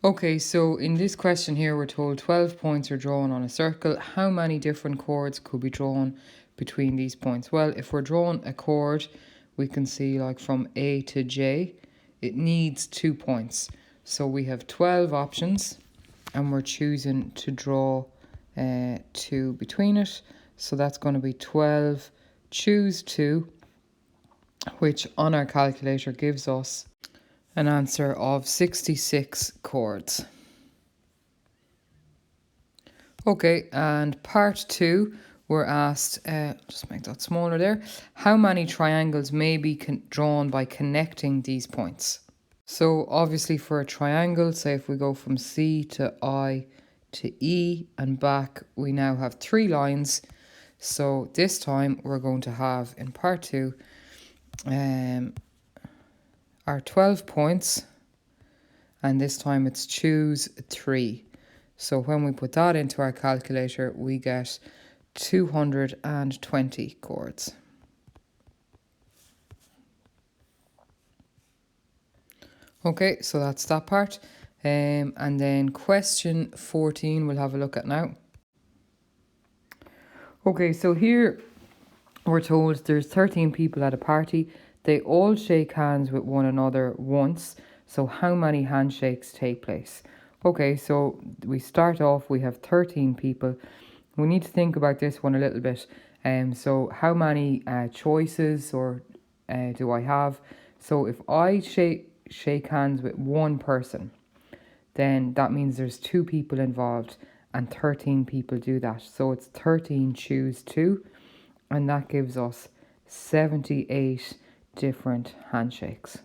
Okay, so in this question here, we're told 12 points are drawn on a circle. How many different chords could be drawn between these points? Well, if we're drawing a chord, we can see like from A to J, it needs 2 points. So we have 12 options and we're choosing to draw 2 between it. So that's going to be 12, choose 2, which on our calculator gives us an answer of 66 chords. Okay, and part 2, we're asked, just make that smaller there, how many triangles may be drawn by connecting these points? So obviously for a triangle, say if we go from C to I to E and back, we now have 3 lines. So this time we're going to have, in part 2, our 12 points, and this time it's choose 3. So when we put that into our calculator, we get 220 chords. Okay, so that's that part. And then question 14 we'll have a look at now. Okay, so here we're told there's 13 people at a party. They all shake hands with one another once. So how many handshakes take place? Okay, so we start off, we have 13 people. We need to think about this one a little bit. So how many choices or do I have? So if I shake hands with one person, then that means there's 2 people involved and 13 people do that. So it's 13 choose 2, and that gives us 78 different handshakes.